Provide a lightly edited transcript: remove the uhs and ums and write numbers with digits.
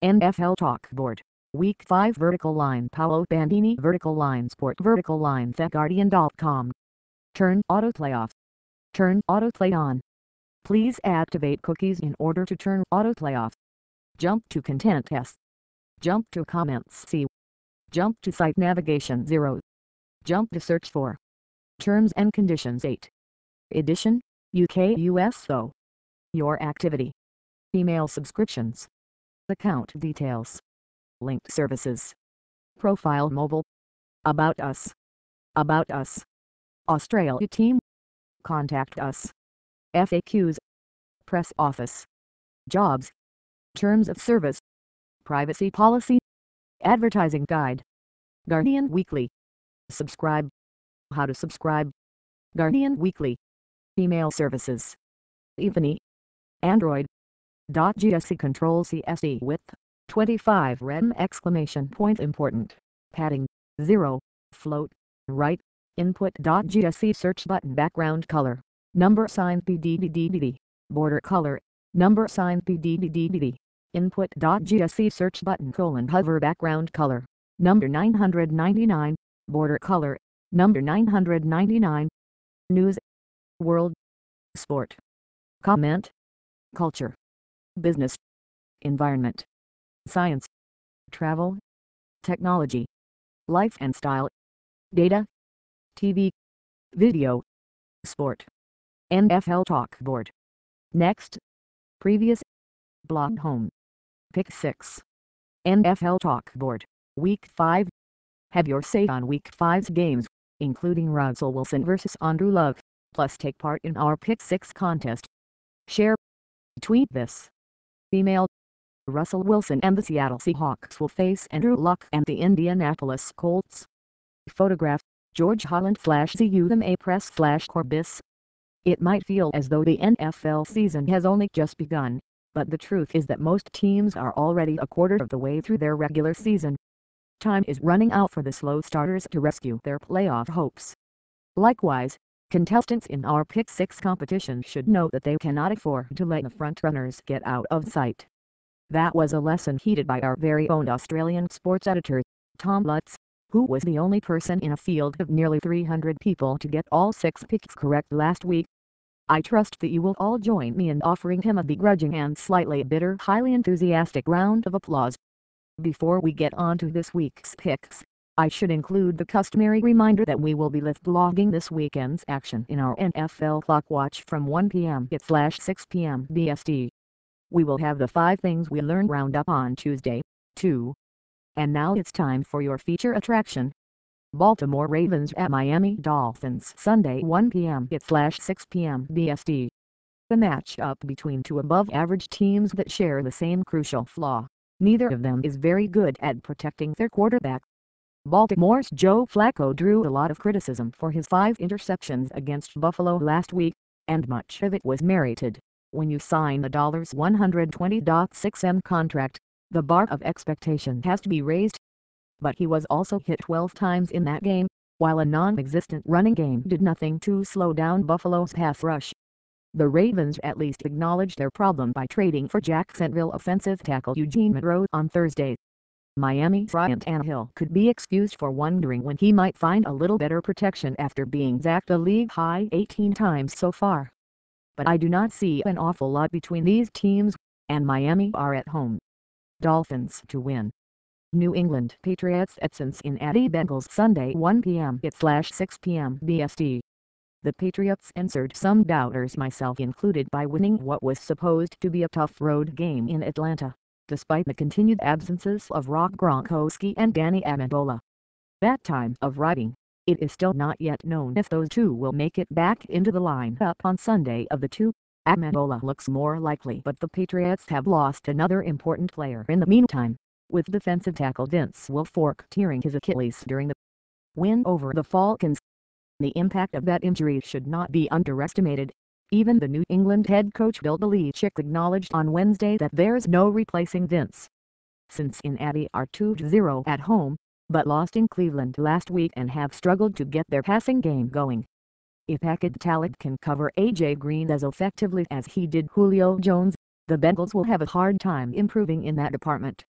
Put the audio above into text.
NFL talkboard. Week 5 Vertical line Paolo Bandini Vertical line Sport Vertical line TheGuardian.com. Turn autoplay off. Turn autoplay on. Please activate cookies in order to turn autoplay off. Jump to Content S. Jump to Comments C. Jump to Site Navigation 0. Jump to Search for. Terms and Conditions 8. Edition, UK US O. Your activity. Email subscriptions. Account details. Linked services. Profile mobile. About us. About us. Australia team. Contact us. FAQs. Press office. Jobs. Terms of service. Privacy policy. Advertising guide. Guardian Weekly. Subscribe. How to subscribe. Guardian Weekly. Email services. Evany. Android. .gsc Control CSD width 25 rem exclamation point important padding 0 float right input.gsc search button background color number sign PDDDD border color number sign PDDDD input.gsc search button hover background color number 999 border color number 999 news world sport comment culture business, environment, science, travel, technology, life and style, data, TV, video, sport, NFL talkboard. Next, previous, blog home, pick 6, NFL talkboard, week 5. Have your say on week 5's games, including Russell Wilson vs Andrew Luck, plus take part in our pick 6 contest. Share, tweet this. Email. Russell Wilson and the Seattle Seahawks will face Andrew Luck and the Indianapolis Colts. Photograph, George Holland/CUMA Press/Corbis. It might feel as though the NFL season has only just begun, but the truth is that most teams are already a quarter of the way through their regular season. Time is running out for the slow starters to rescue their playoff hopes. Likewise, contestants in our Pick 6 competition should know that they cannot afford to let the front-runners get out of sight. That was a lesson heeded by our very own Australian sports editor, Tom Lutz, who was the only person in a field of nearly 300 people to get all 6 picks correct last week. I trust that you will all join me in offering him a begrudging and slightly bitter, highly enthusiastic round of applause. Before we get on to this week's picks, I should include the customary reminder that we will be live blogging this weekend's action in our NFL Clock Watch from 1 p.m./6 p.m. BST. We will have the 5 things we learned roundup on Tuesday, too. And now it's time for your feature attraction. Baltimore Ravens at Miami Dolphins Sunday 1 p.m./6 p.m. BST. The matchup between two above-average teams that share the same crucial flaw. Neither of them is very good at protecting their quarterback. Baltimore's Joe Flacco drew a lot of criticism for his 5 interceptions against Buffalo last week, and much of it was merited. When you sign the $120.6 contract, the bar of expectation has to be raised. But he was also hit 12 times in that game, while a non-existent running game did nothing to slow down Buffalo's pass rush. The Ravens at least acknowledged their problem by trading for Jacksonville offensive tackle Eugene Monroe on Thursday. Miami's Ryan Tannehill could be excused for wondering when he might find a little better protection after being sacked a league-high 18 times so far. But I do not see an awful lot between these teams, and Miami are at home. Dolphins to win. New England Patriots at Cincinnati Bengals Sunday 1 p.m./6 p.m. BST. The Patriots answered some doubters, myself included, by winning what was supposed to be a tough road game in Atlanta, despite the continued absences of Rob Gronkowski and Danny Amendola. That time of writing, it is still not yet known if those two will make it back into the lineup on Sunday. Of the two, Amendola looks more likely, but the Patriots have lost another important player in the meantime, with defensive tackle Vince Wilfork tearing his Achilles during the win over the Falcons. The impact of that injury should not be underestimated. Even the New England head coach Bill Belichick acknowledged on Wednesday that there's no replacing Vince. Cincinnati are 2-0 at home, but lost in Cleveland last week and have struggled to get their passing game going. If Hackett Talent can cover A.J. Green as effectively as he did Julio Jones, the Bengals will have a hard time improving in that department.